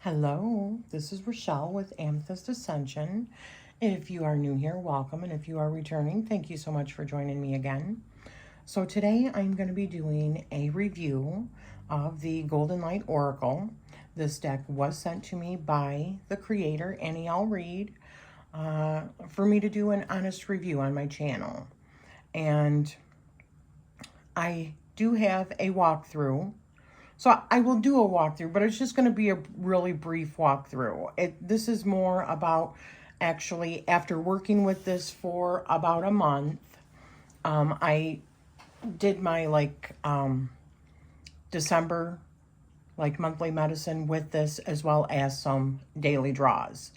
Hello, this is Rachele with Amethyst Ascension. If you are new here, welcome. And if you are returning, thank you so much for joining me again. So today I'm going to be doing a review of the Golden Light Oracle. This deck was sent to me by the creator, Anielle Reid, for me to do an honest review on my channel. And I do have a walkthrough. So I will do a walkthrough, but it's just going to be a really brief walkthrough. This is more about actually after working with this for about a month. I did my December monthly medicine with this, as well as some daily draws.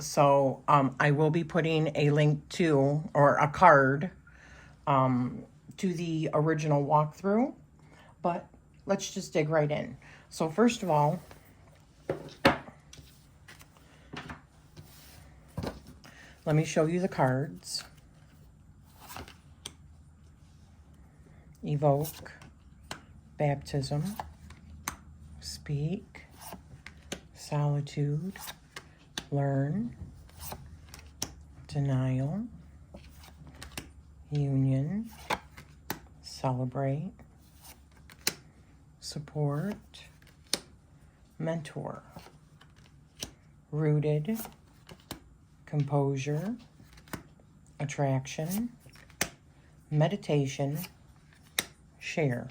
So I will be putting a link to, or a card to the original walkthrough, but let's just dig right in. So first of all, let me show you the cards. Evoke, baptism, speak, solitude, learn, denial, union, celebrate, support, mentor, rooted, composure, attraction, meditation, share,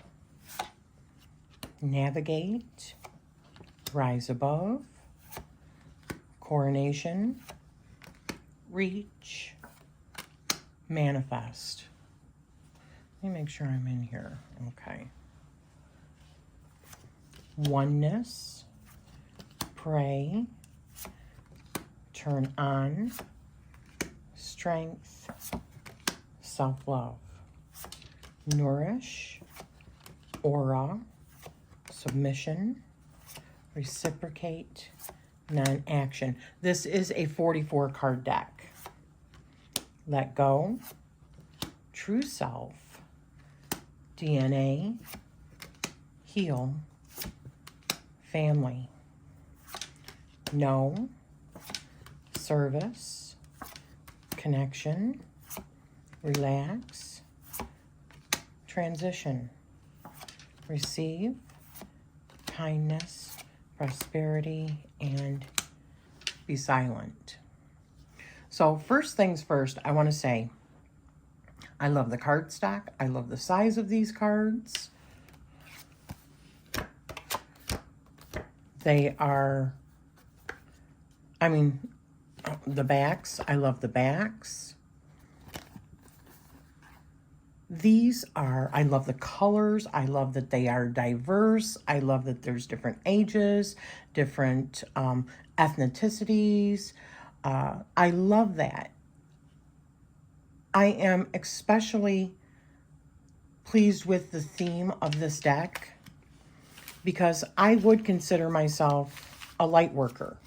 navigate, rise above, coronation, reach, manifest. Let me make sure I'm in here. Okay. Oneness, pray, turn on, strength, self-love, nourish, aura, submission, reciprocate, non-action. This is a 44 card deck. Let go, true self, DNA, heal, family, know, service, connection, relax, transition, receive, kindness, prosperity, and be silent. So first things first, I want to say, I love the card stock. I love the size of these cards. They are, the backs, I love the backs. These are, I love the colors. I love that they are diverse. I love that there's different ages, different ethnicities. I love that. I am especially pleased with the theme of this deck, because I would consider myself a light worker.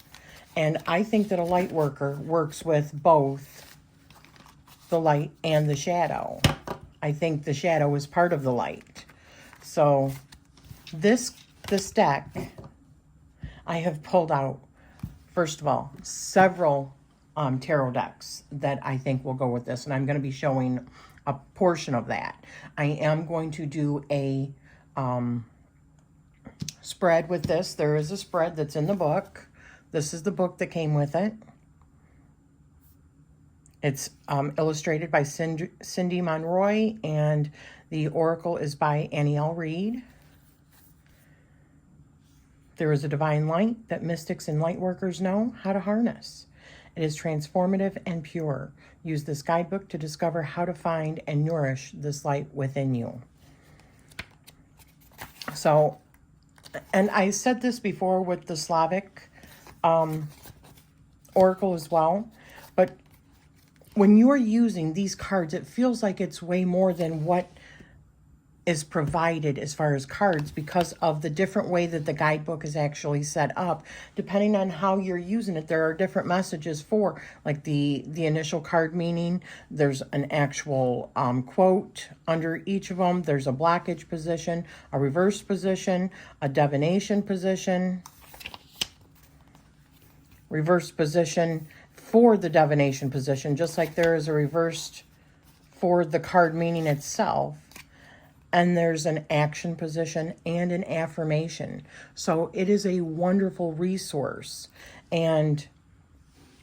And I think that a light worker works with both the light and the shadow. I think the shadow is part of the light. So this deck, I have pulled out, first of all, several tarot decks that I think will go with this. And I'm going to be showing a portion of that. I am going to do a spread with this. There is a spread that's in the book. This is the book that came with it. It's illustrated by Cindy Monroy, and the oracle is by Anielle Reid. There is a divine light that mystics and light workers know how to harness. It is transformative and pure. Use this guidebook to discover how to find and nourish this light within you. So, and I said this before with the Slavic oracle as well, but when you're using these cards, it feels like it's way more than what is provided as far as cards, because of the different way that the guidebook is actually set up. Depending on how you're using it, there are different messages for, like the initial card meaning. There's an actual quote under each of them. There's a blockage position, a reverse position, a divination position. reversed position for the divination position, just like there is a reversed for the card meaning itself. And there's an action position and an affirmation. So it is a wonderful resource, and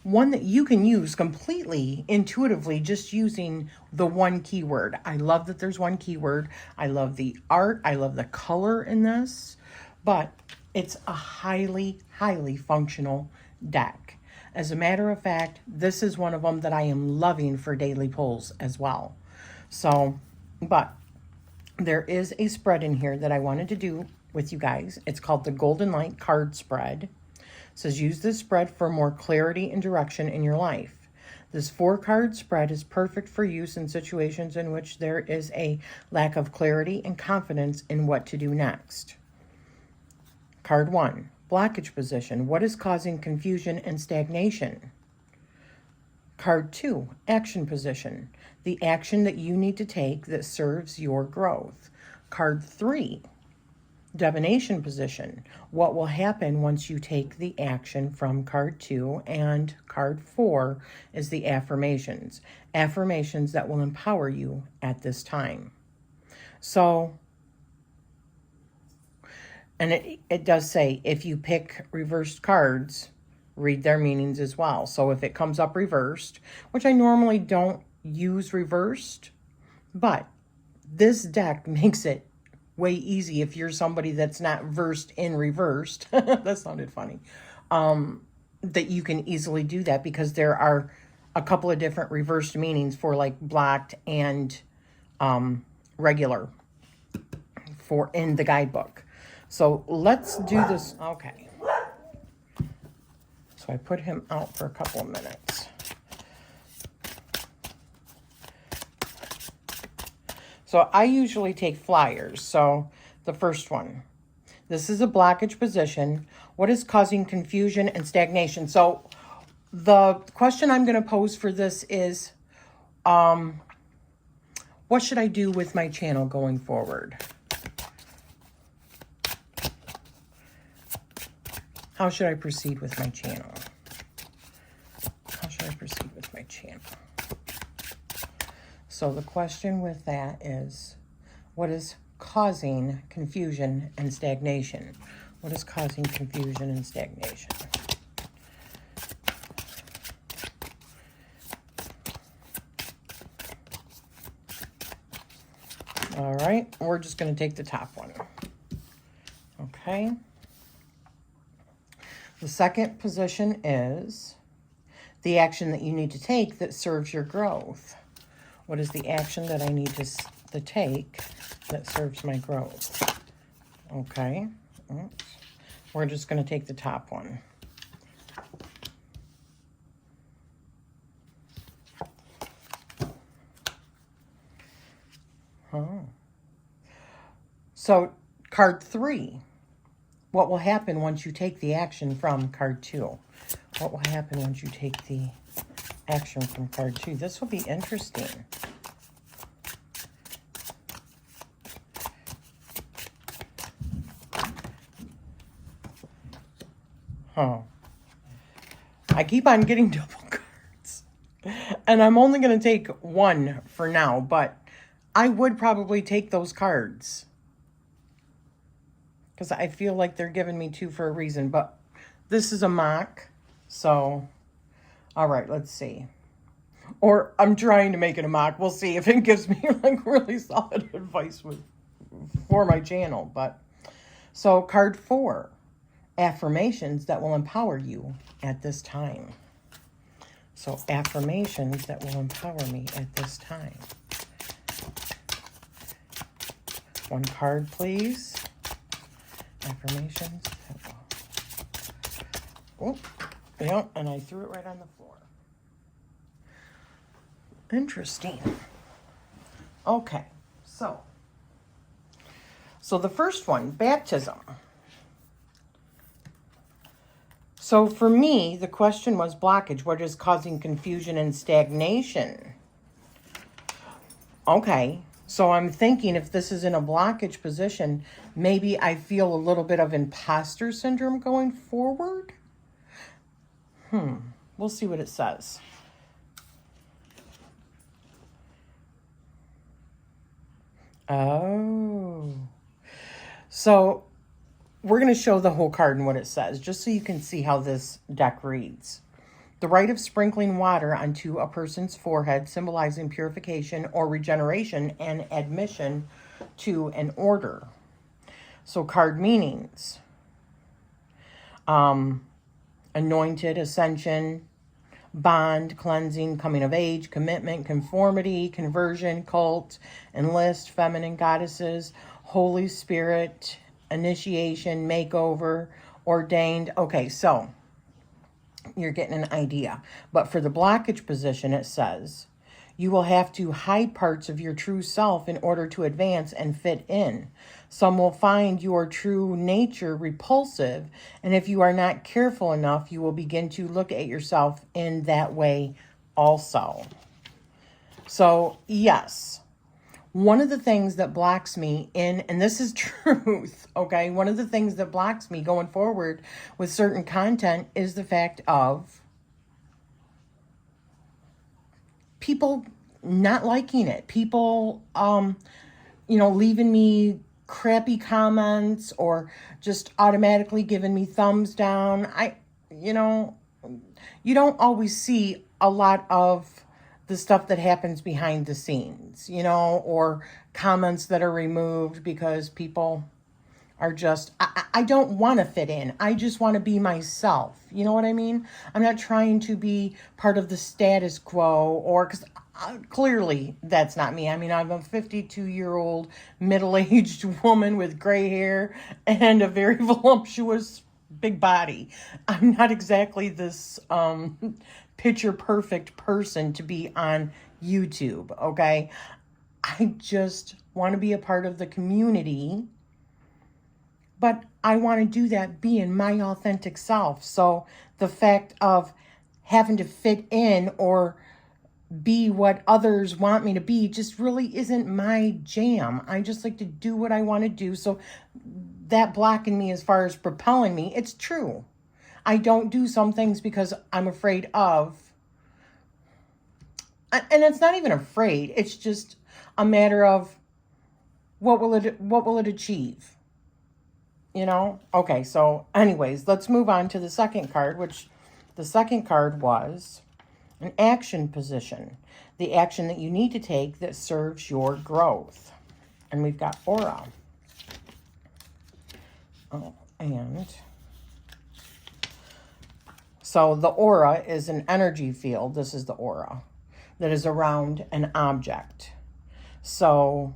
one that you can use completely intuitively just using the one keyword. I love that there's one keyword. I love the art. I love the color in this, but it's a highly, highly functional deck. As a matter of fact, this is one of them that I am loving for daily pulls as well. So, but there is a spread in here that I wanted to do with you guys. It's called the Golden Light Card Spread. It says, use this spread for more clarity and direction in your life. This 4-card spread is perfect for use in situations in which there is a lack of clarity and confidence in what to do next. Card 1, blockage position. What is causing confusion and stagnation? Card 2, action position. The action that you need to take that serves your growth. Card 3, divination position. What will happen once you take the action from card 2? And card 4 is the affirmations. Affirmations that will empower you at this time. So, and it does say, if you pick reversed cards, read their meanings as well. So if it comes up reversed, which I normally don't use reversed, but this deck makes it way easy if you're somebody that's not versed in reversed. That sounded funny. That you can easily do that, because there are a couple of different reversed meanings for like blocked and regular for in the guidebook. So let's do this. Okay. So I put him out for a couple of minutes. So I usually take flyers. So the first one, this is a blockage position. What is causing confusion and stagnation? So the question I'm going to pose for this is, what should I do with my channel going forward? How should I proceed with my channel? How should I proceed with my channel? So the question with that is, what is causing confusion and stagnation? What is causing confusion and stagnation? All right, we're just going to take the top one. Okay. The second position is the action that you need to take that serves your growth. What is the action that I need to take that serves my growth? Okay. Oops. We're just going to take the top one. Oh. So, card 3. What will happen once you take the action from card 2? What will happen once you take the action from card 2? This will be interesting. I keep on getting double cards. And I'm only going to take one for now, but I would probably take those cards, because I feel like they're giving me 2 for a reason. But this is a mock. So, all right, let's see. Or I'm trying to make it a mock. We'll see if it gives me like really solid advice for my channel. But so card 4, affirmations that will empower you at this time. So affirmations that will empower me at this time. One card, please. Affirmations. Oh, yeah, and I threw it right on the floor. Interesting. Okay, so the first one, baptism. So for me, the question was blockage. What is causing confusion and stagnation? Okay. So I'm thinking, if this is in a blockage position, maybe I feel a little bit of imposter syndrome going forward. We'll see what it says. Oh. So we're going to show the whole card and what it says, just so you can see how this deck reads. The rite of sprinkling water onto a person's forehead, symbolizing purification or regeneration and admission to an order. So card meanings. Anointed, ascension, bond, cleansing, coming of age, commitment, conformity, conversion, cult, enlist, feminine goddesses, Holy Spirit, initiation, makeover, ordained. Okay, so you're getting an idea. But for the blockage position, it says, you will have to hide parts of your true self in order to advance and fit in. Some will find your true nature repulsive, and if you are not careful enough, you will begin to look at yourself in that way also. So, yes, one of the things that blocks me in, and this is truth, okay, one of the things that blocks me going forward with certain content is the fact of people not liking it. People, leaving me crappy comments or just automatically giving me thumbs down. You don't always see a lot of the stuff that happens behind the scenes, or comments that are removed because people are just, I don't want to fit in. I just want to be myself. You know what I mean? I'm not trying to be part of the status quo, or because clearly that's not me. I mean, I'm a 52-year-old middle-aged woman with gray hair and a very voluptuous big body. I'm not exactly this picture perfect person to be on YouTube, okay? I just want to be a part of the community, but I want to do that being my authentic self. So the fact of having to fit in or be what others want me to be just really isn't my jam. I just like to do what I want to do. So that blocking me as far as propelling me, it's true. I don't do some things because I'm afraid of, and it's not even afraid. It's just a matter of what will it achieve? Okay, so anyways, let's move on to the second card, which the second card was an action position, the action that you need to take that serves your growth. And we've got aura. And so the aura is an energy field. This is the aura that is around an object. So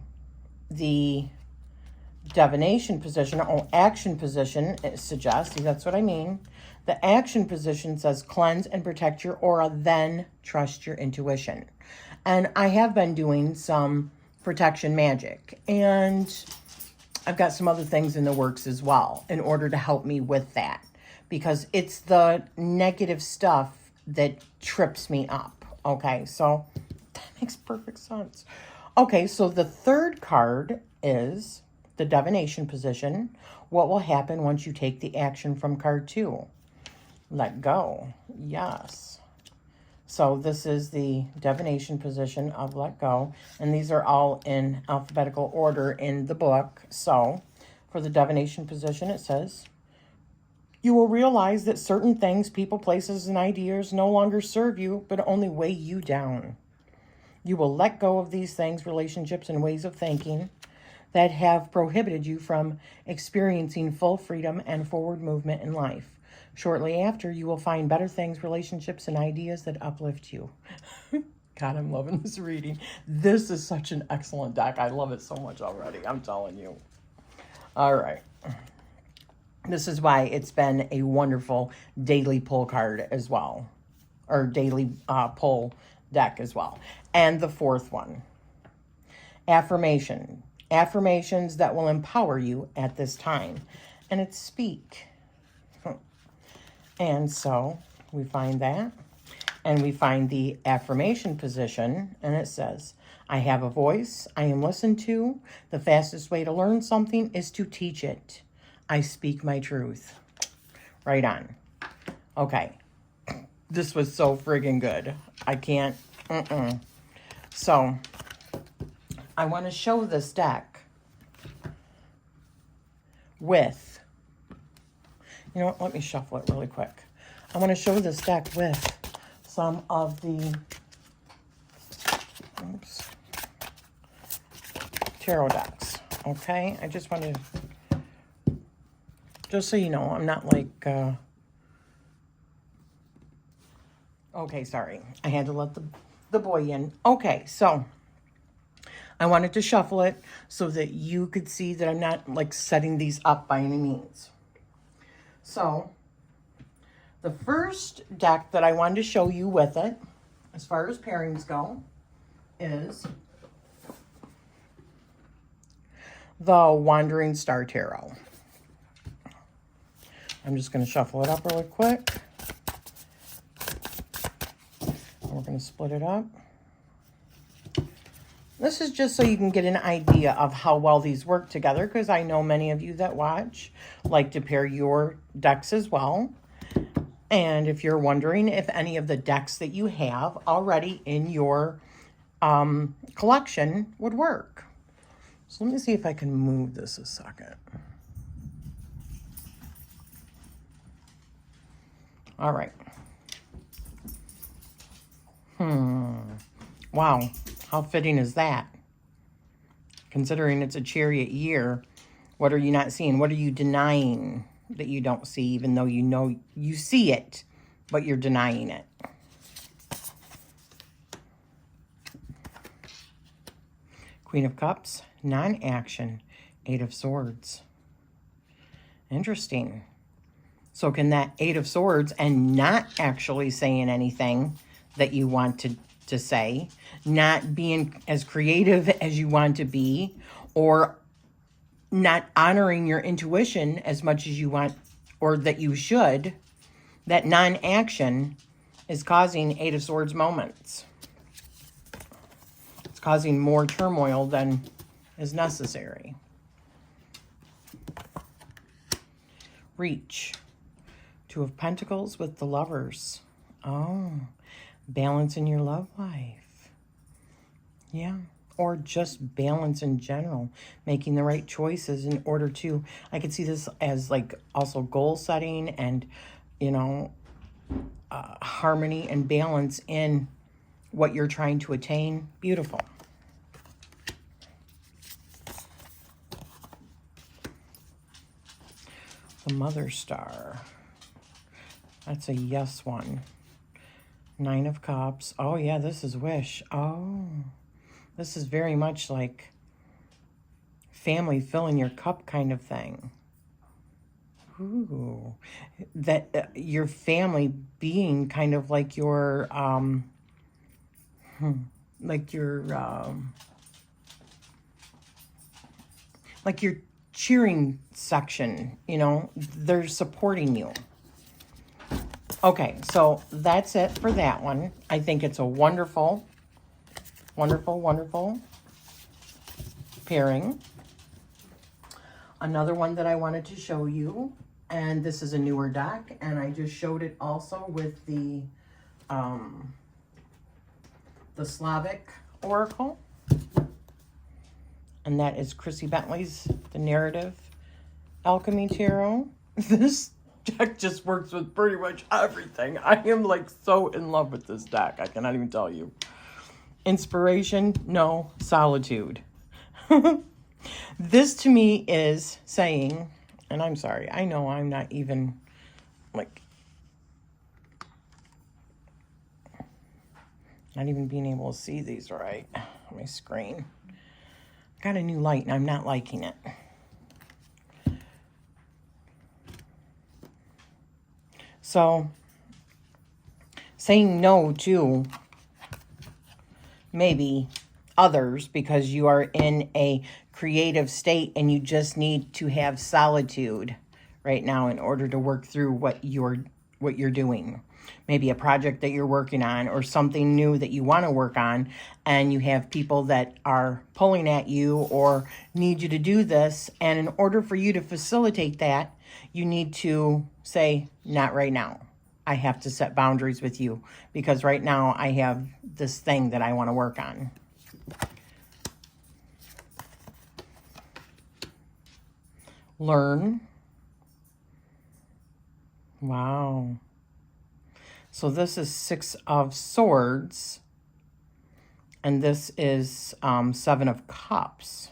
the divination position, action position, it suggests, see, that's what I mean. The action position says cleanse and protect your aura, then trust your intuition. And I have been doing some protection magic, and I've got some other things in the works as well in order to help me with that, because it's the negative stuff that trips me up. Okay, so that makes perfect sense. Okay, so the third card is the divination position. What will happen once you take the action from card 2? Let go. Yes. So this is the divination position of let go. And these are all in alphabetical order in the book. So for the divination position, it says, you will realize that certain things, people, places, and ideas no longer serve you, but only weigh you down. You will let go of these things, relationships, and ways of thinking that have prohibited you from experiencing full freedom and forward movement in life. Shortly after, you will find better things, relationships, and ideas that uplift you. God, I'm loving this reading. This is such an excellent deck. I love it so much already. I'm telling you. All right. This is why it's been a wonderful daily pull card as well. Or daily pull deck as well. And the fourth one. Affirmation. Affirmations that will empower you at this time. And it's speak. And so we find that. And we find the affirmation position. And it says, I have a voice. I am listened to. The fastest way to learn something is to teach it. I speak my truth. Right on. Okay. this was so friggin' good. I can't, So, I want to show this deck with, you know what, let me shuffle it really quick. I want to show this deck with some of the, tarot decks, okay? I just want to, just so you know, I'm not like, okay, sorry. I had to let the boy in. Okay, so I wanted to shuffle it so that you could see that I'm not like setting these up by any means. So the first deck that I wanted to show you with it, as far as pairings go, is the Wandering Star Tarot. I'm just going to shuffle it up really quick. We're going to split it up. This is just so you can get an idea of how well these work together, because I know many of you that watch like to pair your decks as well. And if you're wondering if any of the decks that you have already in your collection would work. So let me see if I can move this a second. All right. Wow, how fitting is that? Considering it's a Chariot year, what are you not seeing? What are you denying that you don't see, even though you know you see it, but you're denying it? Queen of Cups, non-action, Eight of Swords. Interesting. So can that Eight of Swords and not actually saying anything that you want to say, not being as creative as you want to be, or not honoring your intuition as much as you want, or that you should, that non-action is causing Eight of Swords moments. It's causing more turmoil than is necessary. Reach. Two of Pentacles with the Lovers. Oh, balance in your love life. Yeah. Or just balance in general, making the right choices in order to, I could see this as like also goal setting and, you know, harmony and balance in what you're trying to attain. Beautiful. The Mother Star. That's a yes one. Nine of Cups. Oh yeah, this is wish. Oh, this is very much like family filling your cup kind of thing. Ooh, that your family being kind of like your like your cheering section, you know, they're supporting you. Okay, so that's it for that one. I think it's a wonderful, wonderful, wonderful pairing. Another one that I wanted to show you, and this is a newer deck, and I just showed it also with the Slavic Oracle. And that is Chrissy Bentley's The Narrative Alchemy Tarot. This deck just works with pretty much everything. I am like so in love with this deck. I cannot even tell you. Inspiration, no. Solitude. This to me is saying, and I'm sorry, I know I'm not even like, not even being able to see these right on my screen. Got a new light and I'm not liking it. So, saying no to maybe others because you are in a creative state and you just need to have solitude right now in order to work through what you're doing. Maybe a project that you're working on or something new that you want to work on, and you have people that are pulling at you or need you to do this, and in order for you to facilitate that, you need to say, not right now. I have to set boundaries with you because right now I have this thing that I want to work on. Learn. Wow. So this is 6 of Swords. And this is 7 of Cups.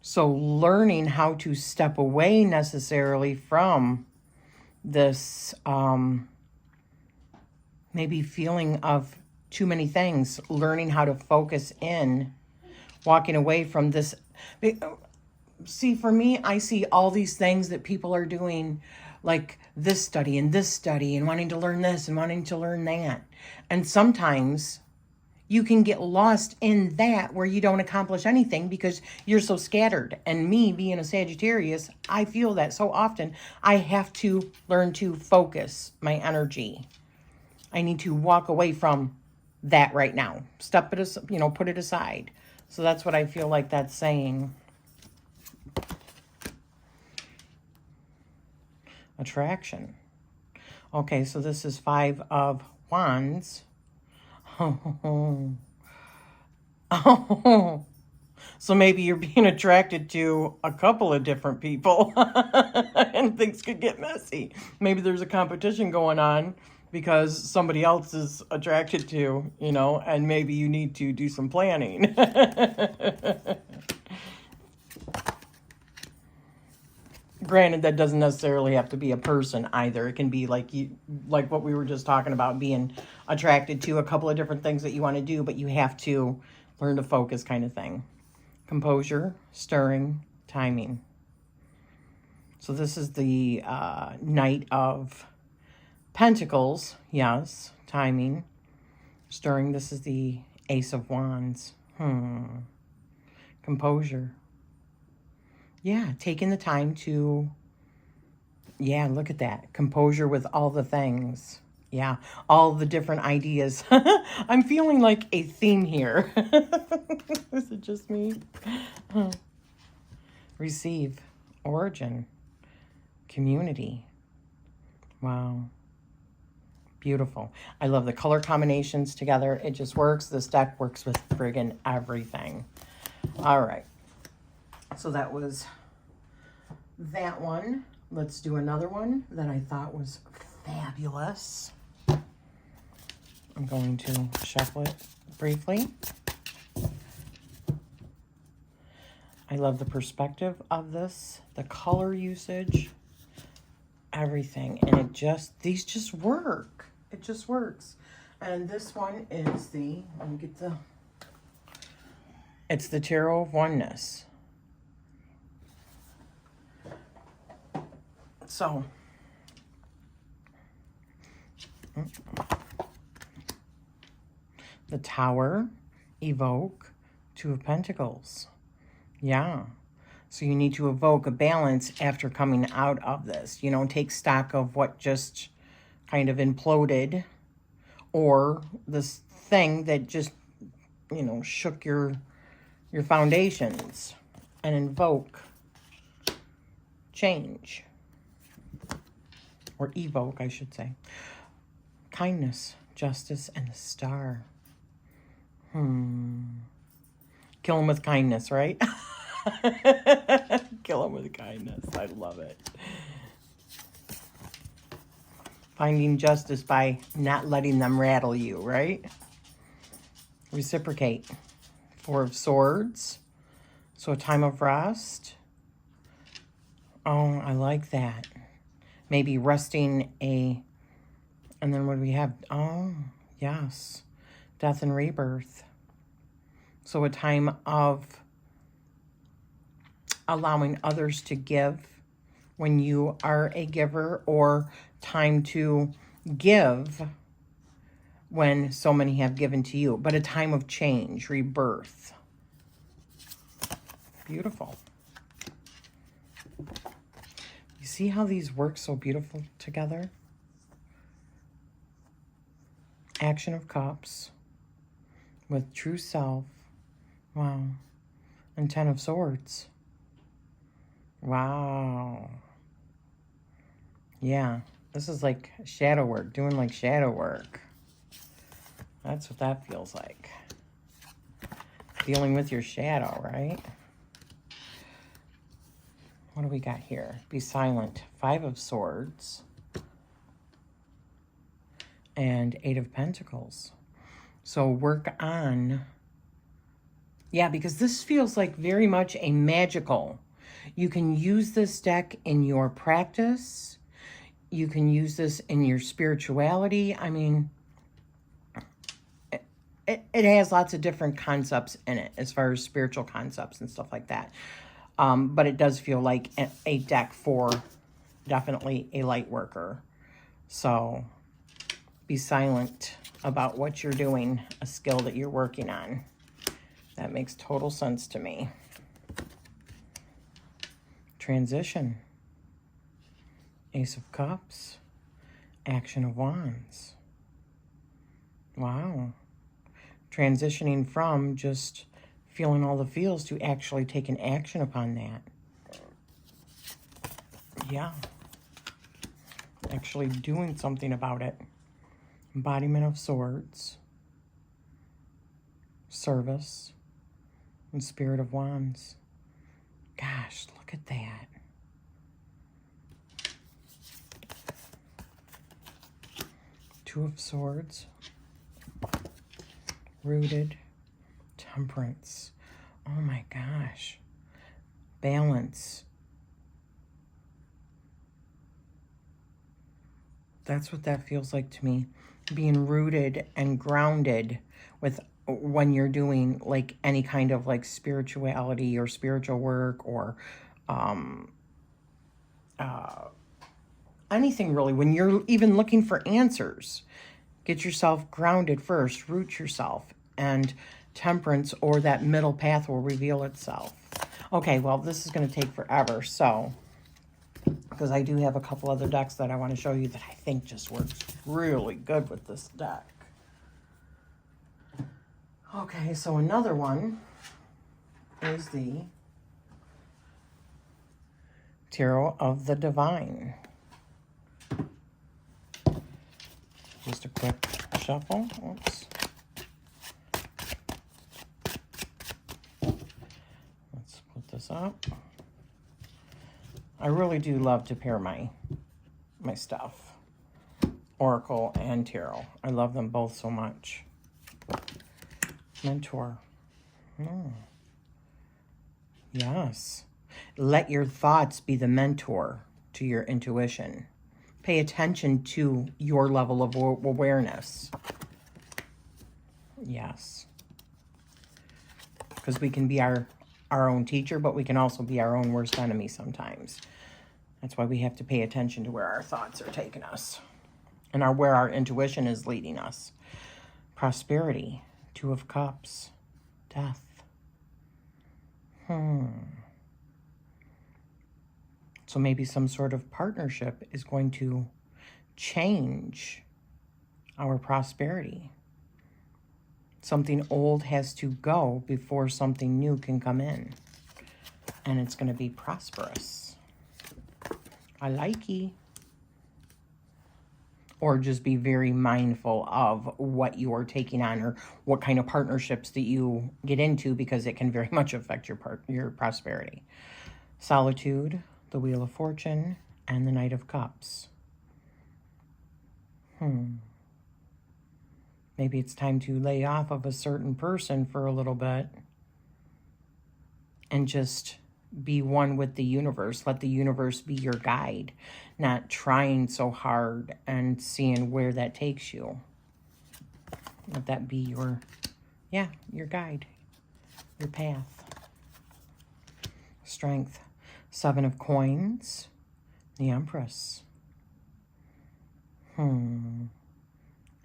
So learning how to step away necessarily from this maybe feeling of too many things. Learning how to focus in. Walking away from this. See, for me, I see all these things that people are doing, like this study and wanting to learn this and wanting to learn that. And sometimes you can get lost in that where you don't accomplish anything because you're so scattered. And me being a Sagittarius, I feel that so often. I have to learn to focus my energy. I need to walk away from that right now. Step it, put it aside. So that's what I feel like that's saying. Attraction. Okay, so this is 5 of Wands. Oh. So maybe you're being attracted to a couple of different people and things could get messy. Maybe there's a competition going on because somebody else is attracted to, and maybe you need to do some planning. Granted, that doesn't necessarily have to be a person either. It can be like what we were just talking about, being attracted to a couple of different things that you want to do, but you have to learn to focus kind of thing. Composure, stirring, timing. So this is the Knight of Pentacles. Yes, timing. Stirring, this is the Ace of Wands. Composure. Yeah, taking the time to, look at that. Composure with all the things. Yeah, all the different ideas. I'm feeling like a theme here. Is it just me? Receive. Origin. Community. Wow. Beautiful. I love the color combinations together. It just works. This deck works with friggin' everything. All right. So that was that one. Let's do another one that I thought was fabulous. I'm going to shuffle it briefly. I love the perspective of this, the color usage, everything. And these just work. It just works. And this one is it's the Tarot of Oneness. So, the Tower, evoke, 2 of Pentacles. Yeah. So you need to evoke a balance after coming out of this. Take stock of what just kind of imploded, or this thing that just, shook your foundations, and invoke change. Or evoke, I should say. Kindness, justice, and the Star. Kill him with kindness, right? Kill him with kindness. I love it. Finding justice by not letting them rattle you, right? Reciprocate. 4 of Swords. So a time of rest. Oh, I like that. Maybe resting and then what do we have? Oh, yes. Death and rebirth. So a time of allowing others to give when you are a giver, or time to give when so many have given to you. But a time of change, rebirth. Beautiful. You see how these work so beautiful together? Action of Cups with True Self. Wow. And 10 of Swords. Wow. Yeah. This is like shadow work, doing like shadow work. That's what that feels like. Dealing with your shadow, right? What do we got here? Be silent. 5 of Swords. And 8 of Pentacles. So work on... Yeah, because this feels like very much a magical. You can use this deck in your practice. You can use this in your spirituality. I mean, it has lots of different concepts in it as far as spiritual concepts and stuff like that. But it does feel like a deck for definitely a light worker. So be silent about what you're doing, a skill that you're working on. That makes total sense to me. Transition. Ace of Cups. Action of Wands. Wow. Transitioning from just feeling all the feels to actually taking action upon that. Yeah. Actually doing something about it. Embodiment of Swords. Service. And Spirit of Wands. Gosh, look at that. Two of Swords. Rooted. Temperance. Oh my gosh. Balance. That's what that feels like to me. Being rooted and grounded with when you're doing like any kind of like spirituality or spiritual work or anything really. When you're even looking for answers, get yourself grounded first, root yourself, and temperance or that middle path will reveal itself. Okay, well, this is going to take forever, so because I do have a couple other decks that I want to show you that I think just works really good with this deck. Okay, so another one is the Tarot of the Divine. Just a quick shuffle. Oops. Let's put this up. I really do love to pair my stuff. Oracle and Tarot. I love them both so much. Mentor. Oh. Yes. Let your thoughts be the mentor to your intuition. Pay attention to your level of awareness. Yes. Because we can be our own teacher, but we can also be our own worst enemy sometimes. That's why we have to pay attention to where our thoughts are taking us and where our intuition is leading us. Prosperity. 2 of Cups. Death. So maybe some sort of partnership is going to change our prosperity. Something old has to go before something new can come in. And it's going to be prosperous. I like ye. Or just be very mindful of what you are taking on or what kind of partnerships that you get into, because it can very much affect your prosperity. Solitude, the Wheel of Fortune, and the Knight of Cups. Maybe it's time to lay off of a certain person for a little bit and just be one with the universe. Let the universe be your guide, not trying so hard and seeing where that takes you. Let that be your guide, your path. Strength. 7 of Coins, the Empress.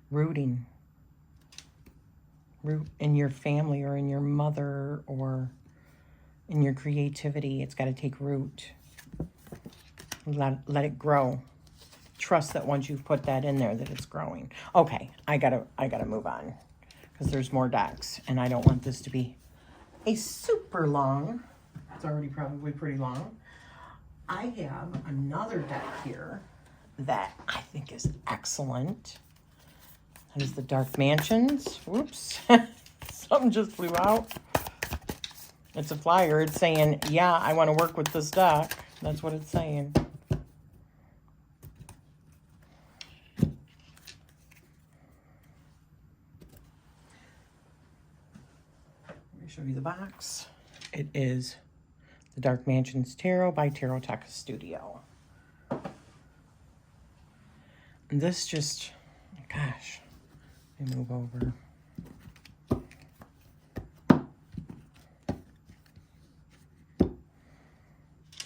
Rooting. Root in your family or in your mother or in your creativity. It's got to take root. Let it grow. Trust that once you've put that in there that it's growing. Okay, I gotta move on because there's more decks and I don't want this to be a super long. It's already probably pretty long. I have another deck here that I think is excellent. That is the Dark Mansions. Whoops. Something just flew out. It's a flyer. It's saying, yeah, I want to work with this deck. That's what it's saying. Let me show you the box. It is the Dark Mansions Tarot by Tarot Tech Studio. And this just, gosh, let me move over.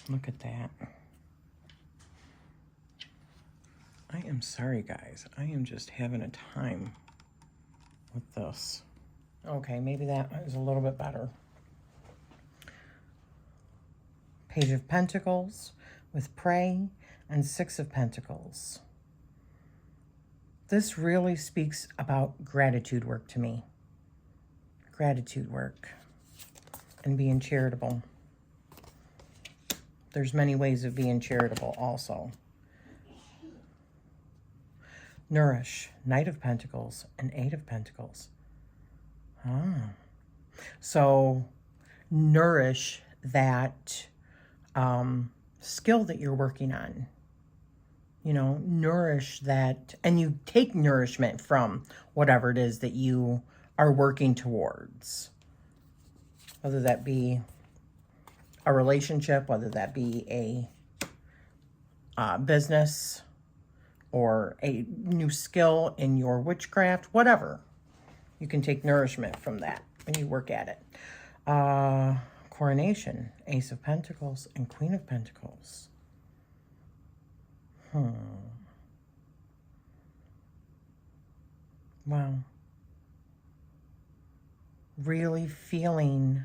Look at that. I am sorry, guys. I am just having a time with this. Okay, maybe that is a little bit better. Page of Pentacles with Prey and Six of Pentacles. This really speaks about gratitude work to me. Gratitude work and being charitable. There's many ways of being charitable also. Nourish, Knight of Pentacles and Eight of Pentacles. So nourish that skill that you're working on. You know, nourish that, and you take nourishment from whatever it is that you are working towards. Whether that be a relationship, whether that be a business or a new skill in your witchcraft, whatever. You can take nourishment from that when you work at it. Coronation, Ace of Pentacles and Queen of Pentacles. Wow. Really feeling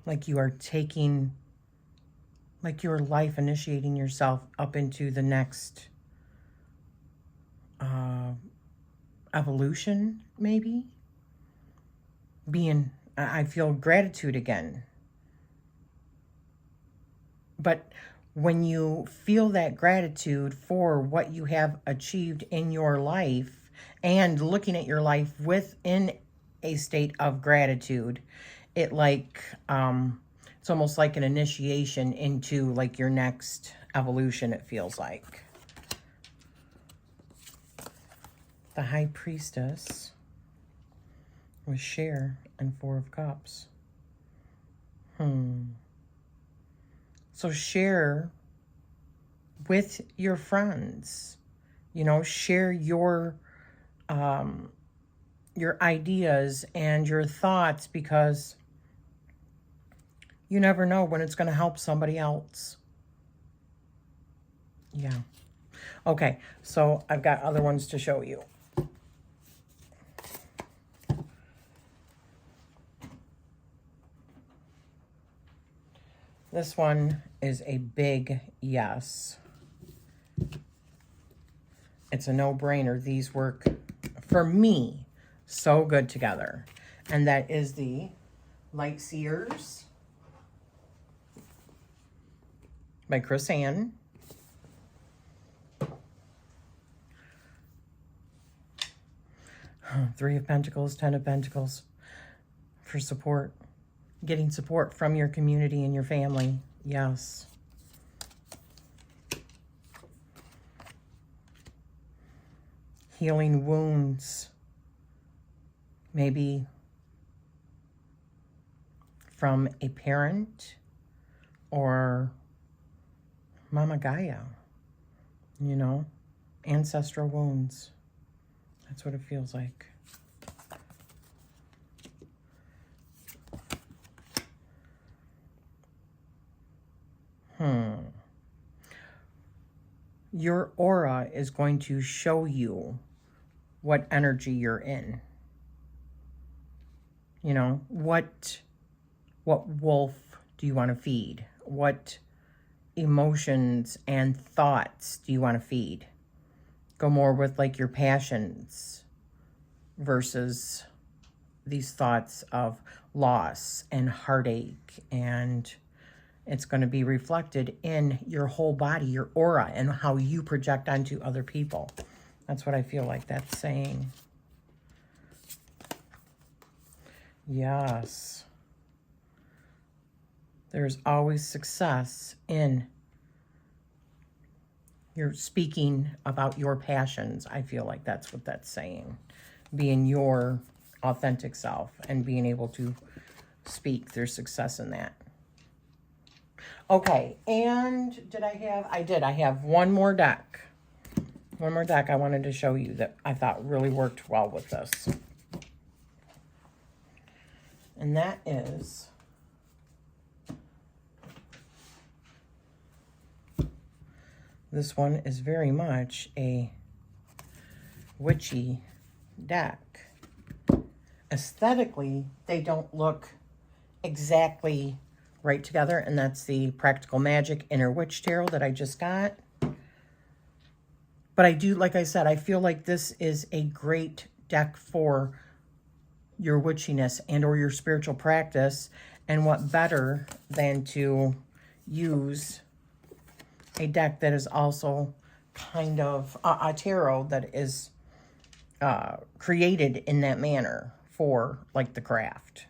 like you are taking, like your life, initiating yourself up into the next evolution, maybe. I feel gratitude again. But when you feel that gratitude for what you have achieved in your life and looking at your life within a state of gratitude, it's almost like an initiation into like your next evolution, it feels like. The High Priestess with Share and Four of Cups. So share with your friends, you know, share your ideas and your thoughts, because you never know when it's going to help somebody else. Yeah. Okay, so I've got other ones to show you. This one is a big yes. It's a no-brainer. These work, for me, so good together. And that is the Light Seers by Chris Ann. Three of Pentacles, Ten of Pentacles for support. Getting support from your community and your family. Yes. Healing wounds. Maybe from a parent or Mama Gaia. You know, ancestral wounds. That's what it feels like. Your aura is going to show you what energy you're in. You know, what wolf do you want to feed? What emotions and thoughts do you want to feed? Go more with like your passions versus these thoughts of loss and heartache and, It's going to be reflected in your whole body, your aura, and how you project onto other people. That's what I feel like that's saying. Yes. There's always success in your speaking about your passions. I feel like that's what that's saying. Being your authentic self and being able to speak. There's success in that. Okay, and did I have... I did. I have one more deck. One more deck I wanted to show you that I thought really worked well with this. And that is... This one is very much a witchy deck. Aesthetically, they don't look exactly right together, and that's the Practical Magic Inner Witch Tarot that I just got. But I do, like I said, I feel like this is a great deck for your witchiness and or your spiritual practice, and what better than to use a deck that is also kind of a tarot that is created in that manner for like the craft.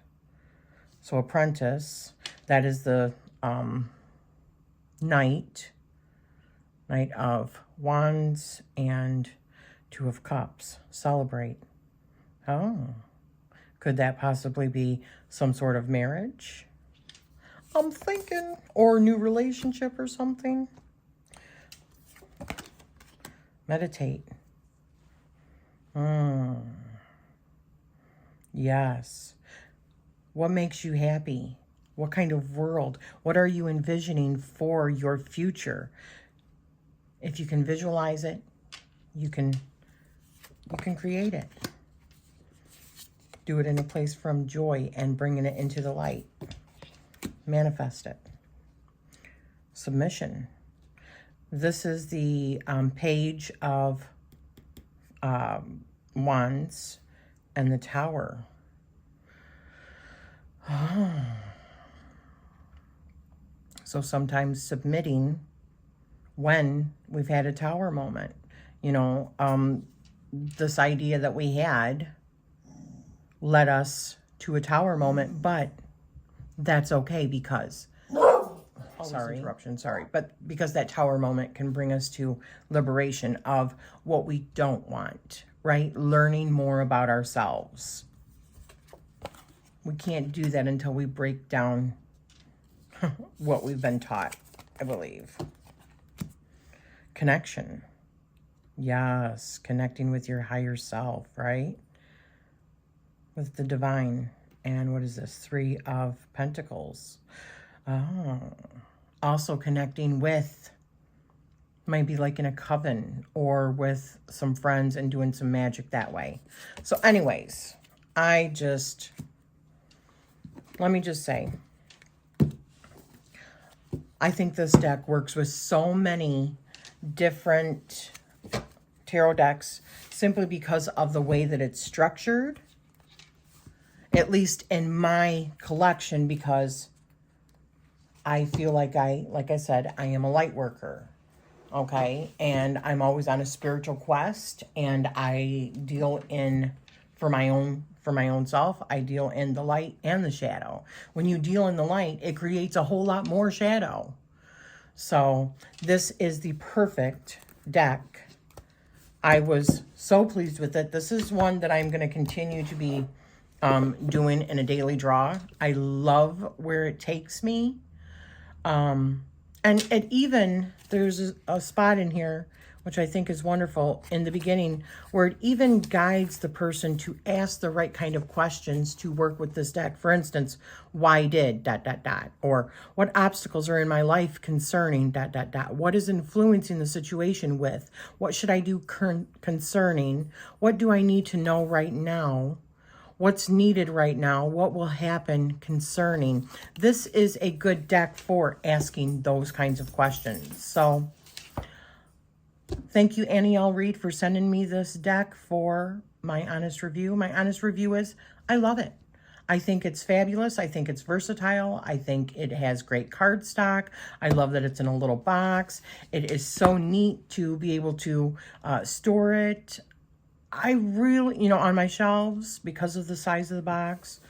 So Apprentice, that is the Knight of Wands and Two of Cups. Celebrate. Oh, could that possibly be some sort of marriage? I'm thinking, or new relationship or something. Meditate. Yes. What makes you happy? What kind of world? What are you envisioning for your future? If you can visualize it, you can create it. Do it in a place from joy and bringing it into the light. Manifest it. Submission. This is the Page of Wands and the Tower. So sometimes submitting when we've had a tower moment. You know, this idea that we had led us to a tower moment, but that's okay because... Sorry, interruption, sorry. But because that tower moment can bring us to liberation of what we don't want, right? Learning more about ourselves. We can't do that until we break down what we've been taught, I believe. Connection. Yes, connecting with your higher self, right? With the divine. And what is this? 3 of Pentacles. Oh. Also connecting with, maybe like in a coven or with some friends and doing some magic that way. So anyways, let me just say, I think this deck works with so many different tarot decks simply because of the way that it's structured, at least in my collection, because I feel like I said, I am a light worker, okay? And I'm always on a spiritual quest, and I deal in, for my own self, I deal in the light and the shadow. When you deal in the light, it creates a whole lot more shadow. So this is the perfect deck. I was so pleased with it. This is one that I'm going to continue to be doing in a daily draw. I love where it takes me. And it even, there's a spot in here, which I think is wonderful in the beginning, where it even guides the person to ask the right kind of questions to work with this deck. For instance, why did ... or what obstacles are in my life concerning ... what is influencing the situation with, what should I do concerning, what do I need to know right now, what's needed right now, what will happen concerning. This is a good deck for asking those kinds of questions. So thank you, Anielle Reid, for sending me this deck for my honest review. My honest review is, I love it. I think it's fabulous. I think it's versatile. I think it has great cardstock. I love that it's in a little box. It is so neat to be able to store it. I really, on my shelves, because of the size of the box,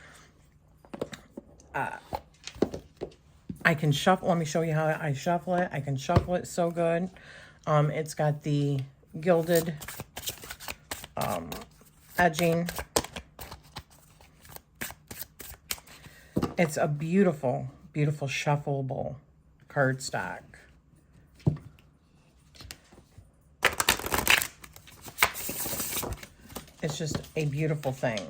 I can shuffle. Let me show you how I shuffle it. I can shuffle it so good. It's got the gilded edging. It's a beautiful, beautiful shuffleable cardstock. It's just a beautiful thing.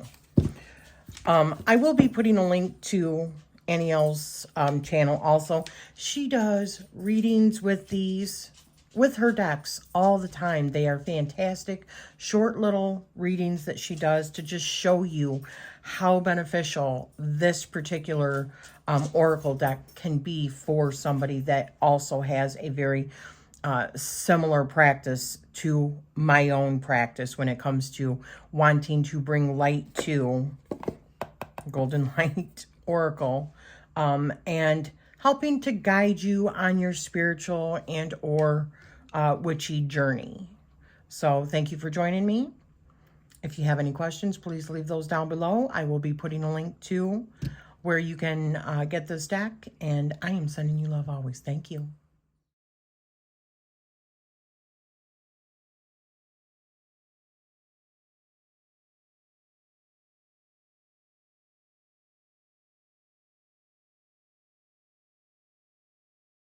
I will be putting a link to Anielle's channel also. She does readings with these, with her decks all the time. They are fantastic, short little readings that she does to just show you how beneficial this particular oracle deck can be for somebody that also has a very similar practice to my own practice when it comes to wanting to bring light to Golden Light Oracle, and helping to guide you on your spiritual and or witchy journey. So thank you for joining me. If you have any questions, please leave those down below. I will be putting a link to where you can get this deck, and I am sending you love always. Thank you.